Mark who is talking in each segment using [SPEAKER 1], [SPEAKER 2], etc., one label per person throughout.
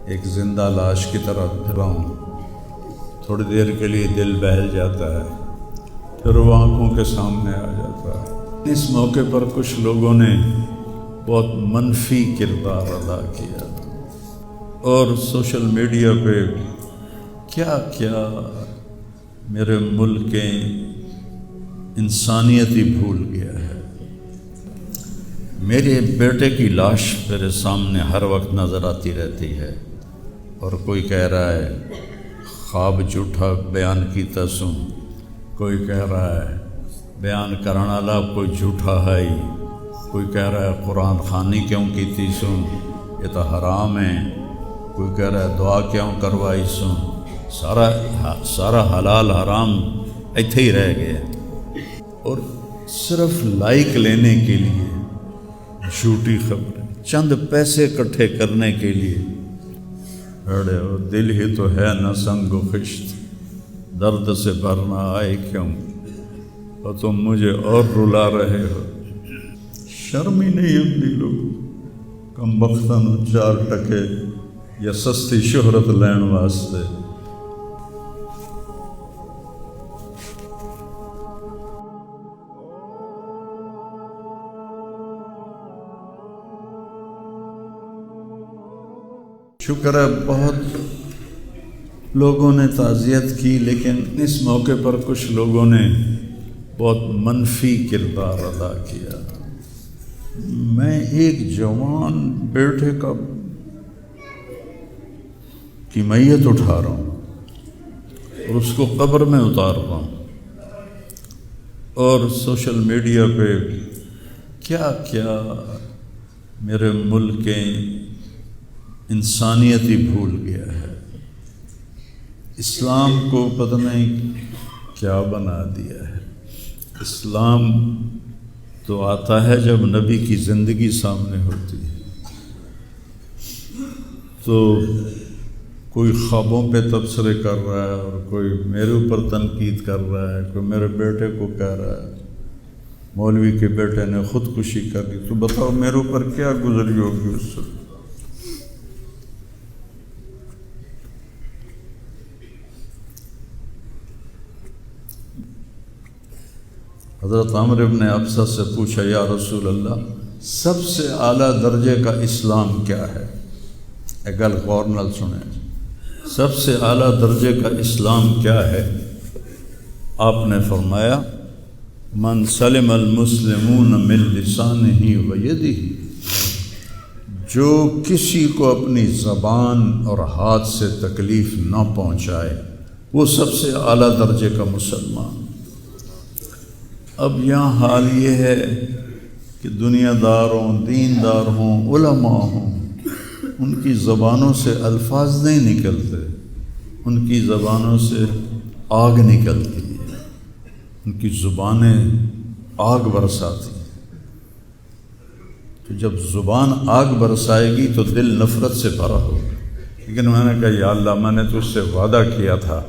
[SPEAKER 1] ایک زندہ لاش کی طرح پھر رہا ہوں، تھوڑی دیر کے لیے دل بہل جاتا ہے، پھر وہ آنکھوں کے سامنے آ جاتا ہے۔ اس موقع پر کچھ لوگوں نے بہت منفی کردار ادا کیا اور سوشل میڈیا پہ کیا کیا میرے ملک کے انسانیت ہی بھول گیا ہے۔ میرے بیٹے کی لاش میرے سامنے ہر وقت نظر آتی رہتی ہے، اور کوئی کہہ رہا ہے خواب جھوٹا بیان کیتا سوں، کوئی کہہ رہا ہے بیان کرنے والا کوئی جھوٹا ہے ہی، کوئی کہہ رہا ہے قرآن خوانی کیوں کیتی سوں، یہ تو حرام ہے، کوئی کہہ رہا ہے دعا کیوں کروائی سوں۔ سارا حلال حرام ایتھے ہی رہ گیا، اور صرف لائک لینے کے لیے جھوٹی خبریں، چند پیسے اکٹھے کرنے کے لیے۔ ارے وہ دل ہی تو ہے نہ سنگ و خشت، درد سے بھرنا آئے کیوں، اور تم مجھے اور رلا رہے ہو۔ شرم ہی نہیں آتی لوگ کم بختاں چار ٹکے یا سستی شہرت لین واسطے۔ شکر ہے بہت لوگوں نے تعزیت کی، لیکن اس موقع پر کچھ لوگوں نے بہت منفی کردار ادا کیا۔ میں ایک جوان بیٹے کی میت اٹھا رہا ہوں اور اس کو قبر میں اتار رہا ہوں، اور سوشل میڈیا پہ کیا کیا میرے ملک کے انسانیت ہی بھول گیا ہے۔ اسلام کو پتہ نہیں کیا بنا دیا ہے۔ اسلام تو آتا ہے جب نبی کی زندگی سامنے ہوتی ہے، تو کوئی خوابوں پہ تبصرے کر رہا ہے، اور کوئی میرے اوپر تنقید کر رہا ہے، کوئی میرے بیٹے کو کہہ رہا ہے مولوی کے بیٹے نے خودکشی کر لی، تو بتاؤ میرے اوپر کیا گزری ہوگی اس سے۔ حضرت عمرو بن ابسہ سے پوچھا یا رسول اللہ، سب سے اعلیٰ درجے کا اسلام کیا ہے؟ ایک گل غور نال سنیں، سب سے اعلیٰ درجے کا اسلام کیا ہے؟ آپ نے فرمایا من سلم المسلمون من لسانہ و یدہ، جو کسی کو اپنی زبان اور ہاتھ سے تکلیف نہ پہنچائے وہ سب سے اعلیٰ درجے کا مسلمان۔ اب یہاں حال یہ ہے کہ دنیا دار ہوں، دین دار ہوں، علماء ہوں، ان کی زبانوں سے الفاظ نہیں نکلتے، ان کی زبانوں سے آگ نکلتی ہے، ان کی زبانیں آگ برساتی ہیں۔ تو جب زبان آگ برسائے گی تو دل نفرت سے بھرا ہوگا، لیکن میں نے کہا یا اللہ، میں نے تجھ سے وعدہ کیا تھا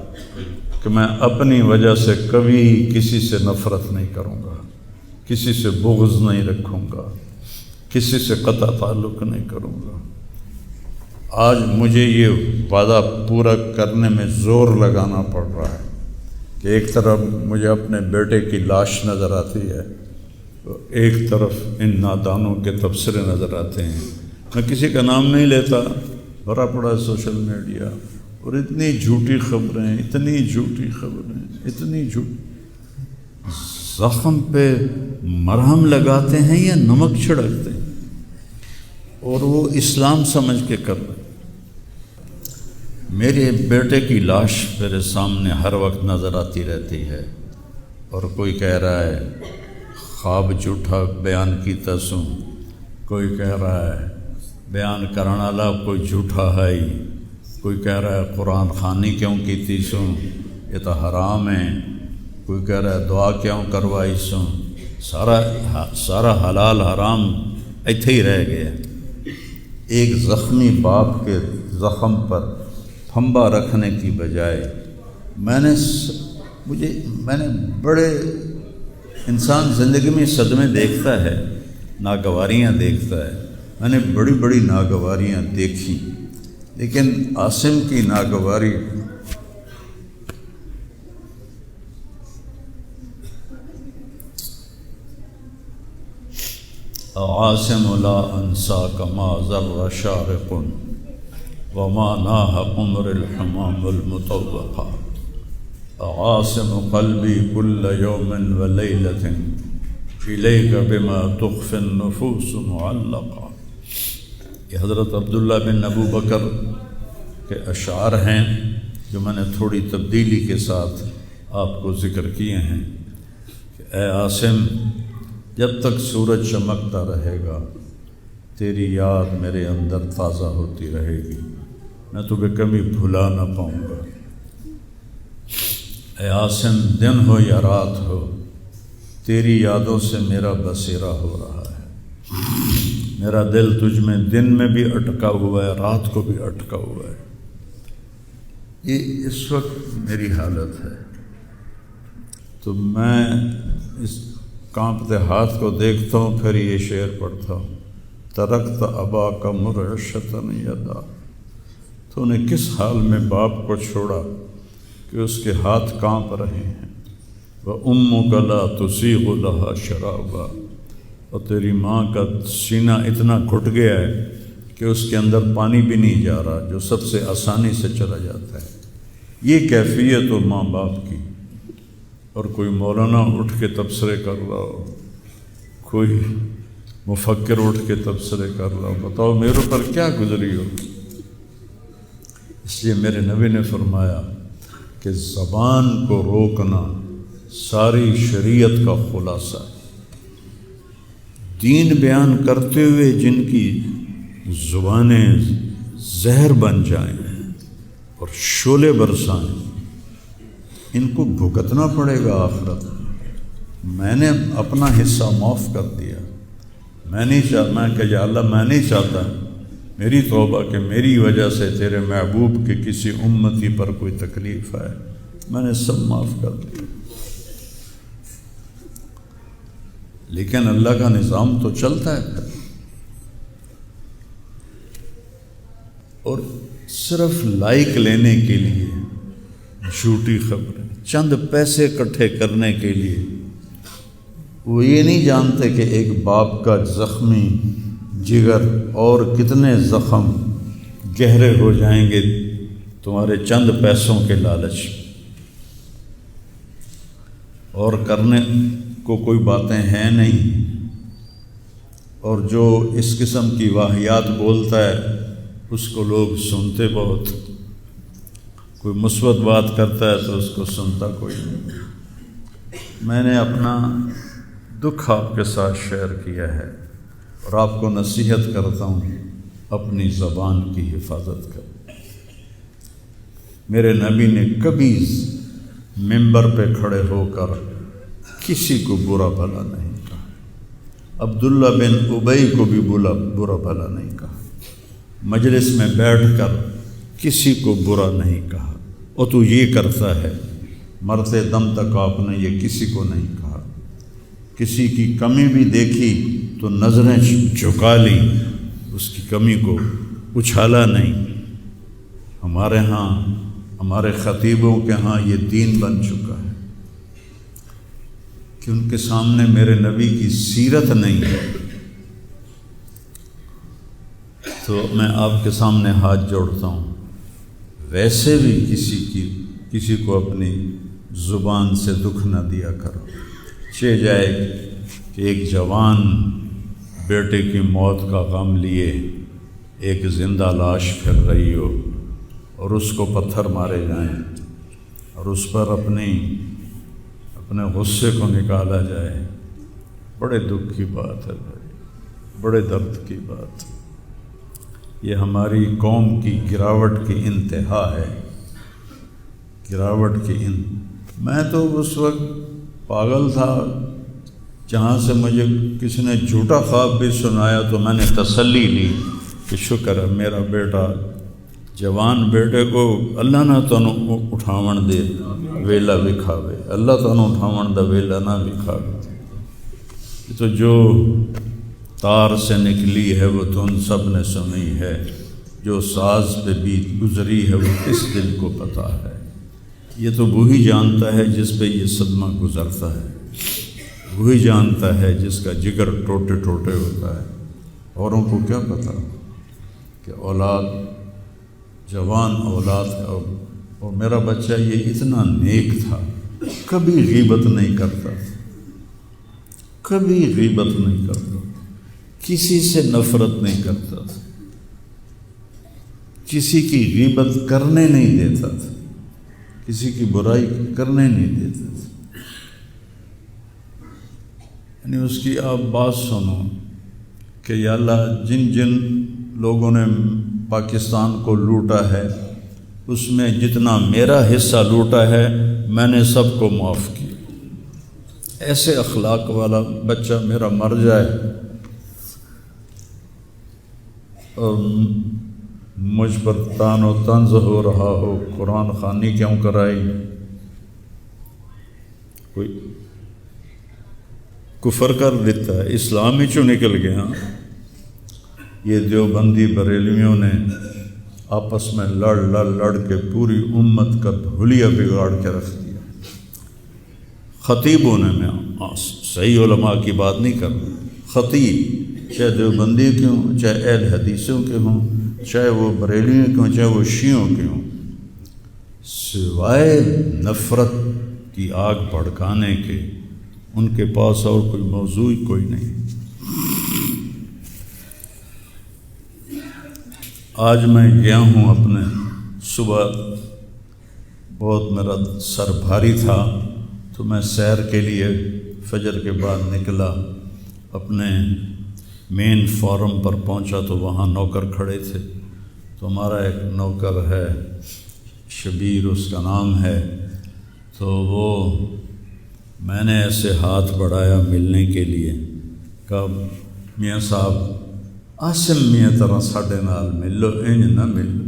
[SPEAKER 1] کہ میں اپنی وجہ سے کبھی کسی سے نفرت نہیں کروں گا، کسی سے بغض نہیں رکھوں گا، کسی سے قطع تعلق نہیں کروں گا۔ آج مجھے یہ وعدہ پورا کرنے میں زور لگانا پڑ رہا ہے کہ ایک طرف مجھے اپنے بیٹے کی لاش نظر آتی ہے، ایک طرف ان نادانوں کے تبصرے نظر آتے ہیں۔ میں کسی کا نام نہیں لیتا، بھرا پڑا سوشل میڈیا، اور اتنی جھوٹی خبریں، اتنی جھوٹی خبریں، اتنی جھوٹی۔ زخم پہ مرہم لگاتے ہیں یا نمک چھڑکتے ہیں، اور وہ اسلام سمجھ کے کر رہے ہیں۔ میرے بیٹے کی لاش میرے سامنے ہر وقت نظر آتی رہتی ہے، اور کوئی کہہ رہا ہے خواب جھوٹا بیان کیتا سوں، کوئی کہہ رہا ہے بیان کرنے والا کوئی جھوٹا ہے ہی، کوئی کہہ رہا ہے قرآن خوانی کیوں کیتی سوں، یہ تو حرام ہے، کوئی کہہ رہا ہے دعا کیوں کروائی سوں۔ سارا حلال حرام ایتھے ہی رہ گیا۔ ایک زخمی باپ کے زخم پر پھنبا رکھنے کی بجائے میں نے بڑے انسان زندگی میں صدمے دیکھتا ہے، ناگواریاں دیکھتا ہے، میں نے بڑی بڑی ناگواریاں دیکھی، لیکن عاصم کی ناگواری عاصم لا انساک ما ذر شارق وما ناہ عمر الحمام المطوقہ عاصم قلبی کل یوم ولیلۃ الیک بما تخفی النفوس معلقہ۔ یہ حضرت عبداللہ بن ابو بکر کے اشعار ہیں جو میں نے تھوڑی تبدیلی کے ساتھ آپ کو ذکر کیے ہیں کہ اے عاصم، جب تک سورج چمکتا رہے گا تیری یاد میرے اندر تازہ ہوتی رہے گی، میں تمہیں کبھی بھلا نہ پاؤں گا۔ اے عاصم، دن ہو یا رات ہو تیری یادوں سے میرا بسیرا ہو رہا ہے، میرا دل تجھ میں دن میں بھی اٹکا ہوا ہے، رات کو بھی اٹکا ہوا ہے۔ یہ اس وقت میری حالت ہے، تو میں اس کانپتے ہاتھ کو دیکھتا ہوں، پھر یہ شعر پڑھتا ہوں، ترکت اباک مرعشۃ یدا، تو نے کس حال میں باپ کو چھوڑا کہ اس کے ہاتھ کانپ رہے ہیں، وَأُمُّكَ لَا تُسِيغُ لَهَا شَرَابًا، اور تیری ماں کا سینہ اتنا گھٹ گیا ہے کہ اس کے اندر پانی بھی نہیں جا رہا جو سب سے آسانی سے چلا جاتا ہے۔ یہ کیفیت ہو ماں باپ کی، اور کوئی مولانا اٹھ کے تبصرے کر رہا ہو، کوئی مفکر اٹھ کے تبصرے کر رہا ہو، بتاؤ میرے پر کیا گزری ہو۔ اس لیے میرے نبی نے فرمایا کہ زبان کو روکنا ساری شریعت کا خلاصہ ہے۔ دین بیان کرتے ہوئے جن کی زبانیں زہر بن جائیں اور شعلے برسائیں، ان کو بھگتنا پڑے گا آخرت میں۔ میں نے اپنا حصہ معاف کر دیا، میں کہ یا اللہ میں نہیں چاہتا میری توبہ کہ میری وجہ سے تیرے محبوب کے کسی امتی پر کوئی تکلیف آئے، میں نے سب معاف کر دیا۔ لیکن اللہ کا نظام تو چلتا ہے پھر، اور صرف لائک لینے کے لیے جھوٹی خبریں، چند پیسے اکٹھے کرنے کے لیے، وہ یہ نہیں جانتے کہ ایک باپ کا زخمی جگر اور کتنے زخم گہرے ہو جائیں گے تمہارے چند پیسوں کے لالچ، اور کرنے کو کوئی باتیں ہیں نہیں، اور جو اس قسم کی واہیات بولتا ہے اس کو لوگ سنتے بہت، کوئی مثبت بات کرتا ہے تو اس کو سنتا کوئی نہیں۔ میں نے اپنا دکھ آپ کے ساتھ شیئر کیا ہے، اور آپ کو نصیحت کرتا ہوں اپنی زبان کی حفاظت کر۔ میرے نبی نے کبھی ممبر پہ کھڑے ہو کر کسی کو برا بھلا نہیں کہا، عبداللہ بن ابی کو بھی برا بھلا نہیں کہا، مجلس میں بیٹھ کر کسی کو برا نہیں کہا، اور تو یہ کرتا ہے، مرتے دم تک آپ نے یہ کسی کو نہیں کہا۔ کسی کی کمی بھی دیکھی تو نظریں جھکا لی، اس کی کمی کو اچھالا نہیں۔ ہمارے ہاں، ہمارے خطیبوں کے ہاں یہ دین بن چکا ہے کہ ان کے سامنے میرے نبی کی سیرت نہیں ہے، تو میں آپ کے سامنے ہاتھ جوڑتا ہوں، ویسے بھی کسی کو اپنی زبان سے دکھ نہ دیا کرو۔ چہ جائے کہ ایک جوان بیٹے کی موت کا غم لیے ایک زندہ لاش پھر رہی ہو، اور اس کو پتھر مارے جائیں، اور اس پر اپنے غصے کو نکالا جائے، بڑے دکھ کی بات ہے بھائی، بڑے درد کی بات۔ یہ ہماری قوم کی گراوٹ کی انتہا ہے، گراوٹ کی میں تو اس وقت پاگل تھا، جہاں سے مجھے کسی نے جھوٹا خواب بھی سنایا تو میں نے تسلی لی کہ شکر ہے میرا بیٹا، جوان بیٹے کو اللہ نہ تنوں اٹھاون دے ویلا وکھاوے، اللہ تنوں اٹھاون دا ویلا نہ وکھاوے۔ تو جو تار سے نکلی ہے وہ تم سب نے سنی ہے، جو ساز پہ بیت گزری ہے وہ کس دل کو پتہ ہے۔ یہ تو وہی جانتا ہے جس پہ یہ صدمہ گزرتا ہے، وہی جانتا ہے جس کا جگر ٹوٹے ٹوٹے ہوتا ہے۔ اوروں کو کیا پتہ کہ اولاد، جوان اولاد کا، اور میرا بچہ یہ اتنا نیک تھا، کبھی غیبت نہیں کرتا، کبھی غیبت نہیں کرتا، کسی سے نفرت نہیں کرتا تھا، کسی کی غیبت کرنے نہیں دیتا تھا، کسی کی برائی کرنے نہیں دیتا تھا۔ یعنی اس کی آپ بات سنو کہ یا اللہ جن جن لوگوں نے پاکستان کو لوٹا ہے اس میں جتنا میرا حصہ لوٹا ہے میں نے سب کو معاف کیا۔ ایسے اخلاق والا بچہ میرا مر جائے اور مجھ پر تان و طنز ہو رہا ہو، قرآن خوانی کیوں کرائی، کوئی کفر کر دیتا ہے، اسلام ہی چوں نکل گیا۔ یہ دیوبندی بریلویوں نے آپس میں لڑ کے پوری امت کا حلیہ بگاڑ کے رکھ دیا۔ خطیبوں نے، میں صحیح علماء کی بات نہیں کر رہا، خطیب چاہے دیوبندی کے ہوں، چاہے اہل حدیثوں کے ہوں، چاہے وہ بریلیوں کے ہوں، چاہے وہ شیعوں کے ہوں، سوائے نفرت کی آگ بھڑکانے کے ان کے پاس اور کوئی موضوع کوئی نہیں۔ آج میں گیا ہوں اپنے، صبح بہت میرا سر بھاری تھا تو میں سیر کے لیے فجر کے بعد نکلا، اپنے مین فارم پر پہنچا تو وہاں نوکر کھڑے تھے، تو ہمارا ایک نوکر ہے شبیر اس کا نام ہے، تو وہ میں نے ایسے ہاتھ بڑھایا ملنے کے لیے، کہا میاں صاحب آسم میاں طرح ساڈے نال ملو، انج نہ ملو۔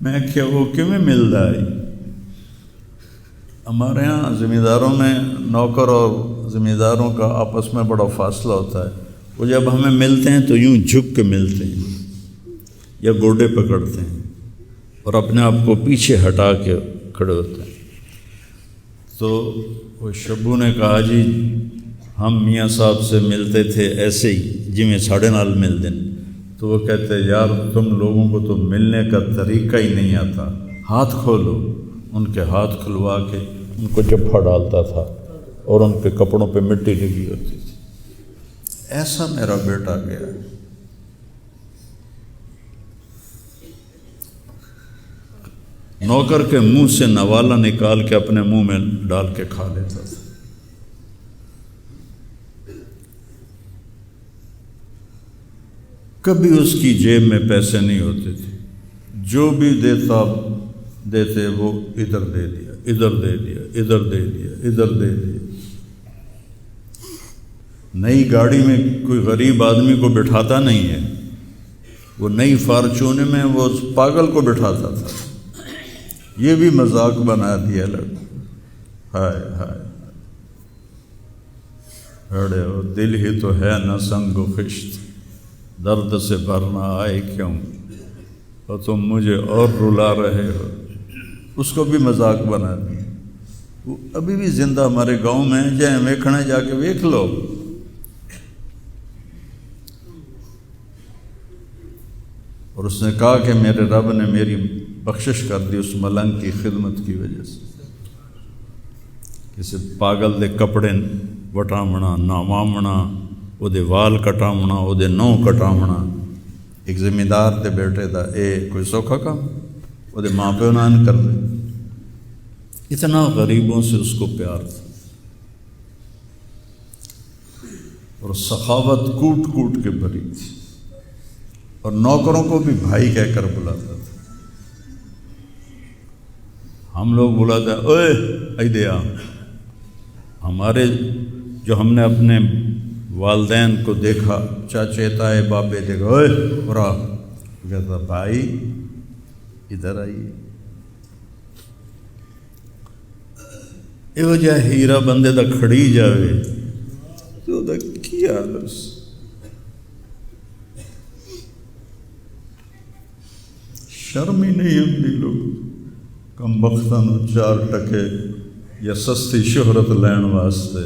[SPEAKER 1] میں کیا وہ کیویں ملدا ہے؟ ہمارے ہاں زمینداروں میں نوکر اور زمینداروں کا آپس میں بڑا فاصلہ ہوتا ہے، وہ جب ہمیں ملتے ہیں تو یوں جھک کے ملتے ہیں یا گوڈے پکڑتے ہیں اور اپنے آپ کو پیچھے ہٹا کے کھڑے ہوتے ہیں۔ تو وہ شبو نے کہا جی ہم میاں صاحب سے ملتے تھے ایسے ہی جی میں ساڑھے نال مل دیں، تو وہ کہتے یار تم لوگوں کو تو ملنے کا طریقہ ہی نہیں آتا، ہاتھ کھولو۔ ان کے ہاتھ کھلوا کے ان کو جپھا ڈالتا تھا اور ان کے کپڑوں پہ مٹی لگی ہوتی تھی۔ ایسا میرا بیٹا گیا۔ نوکر کے منہ سے نوالا نکال کے اپنے منہ میں ڈال کے کھا لیتا تھا۔ کبھی اس کی جیب میں پیسے نہیں ہوتے تھے، جو بھی دیتے وہ ادھر دے دیا، ادھر دے دیا، ادھر دے دیا، ادھر دے دیا۔ نئی گاڑی میں کوئی غریب آدمی کو بٹھاتا نہیں ہے، وہ نئی فارچون میں وہ پاگل کو بٹھاتا تھا۔ یہ بھی مذاق بنا دیا لوگ۔ ہائے ہائے ارے وہ دل ہی تو ہے نہ سنگ و خشت، درد سے بھرنا آئے کیوں، اور تم مجھے اور رلا رہے ہو۔ اس کو بھی مذاق بنا دیا۔ وہ ابھی بھی زندہ ہمارے گاؤں میں جائیں ویکھنے جا کے ویکھ لو۔ اور اس نے کہا کہ میرے رب نے میری بخشش کر دی اس ملنگ کی خدمت کی وجہ سے۔ کسی پاگل دے کپڑے وٹامنا، ناوامنا، وہ دے وال کٹامنا، وہ دے نو کٹامنا، ایک زمیندار دے بیٹے دا اے کوئی سوکھا کام، وہ دے ماں پیو نان کر دے۔ اتنا غریبوں سے اس کو پیار تھا، اور سخاوت کوٹ کوٹ کے بھری تھی، اور نوکروں کو بھی بھائی کہہ کر بلاتا تھا۔ ہم لوگ بلاتے ہیں اوئے ایدیا، ہمارے جو ہم نے اپنے والدین کو دیکھا، چاچے تائے بابے دیکھا، اوئے برا، کہتا بھائی ادھر آئیے۔ یہ جہ ہیرا بندے دا کھڑی جاوے تو دا کی حال اس شرم ہی نہیں آتی لوگ کم بختاں نوں 4 ٹکے یا سستی شہرت لین واسطے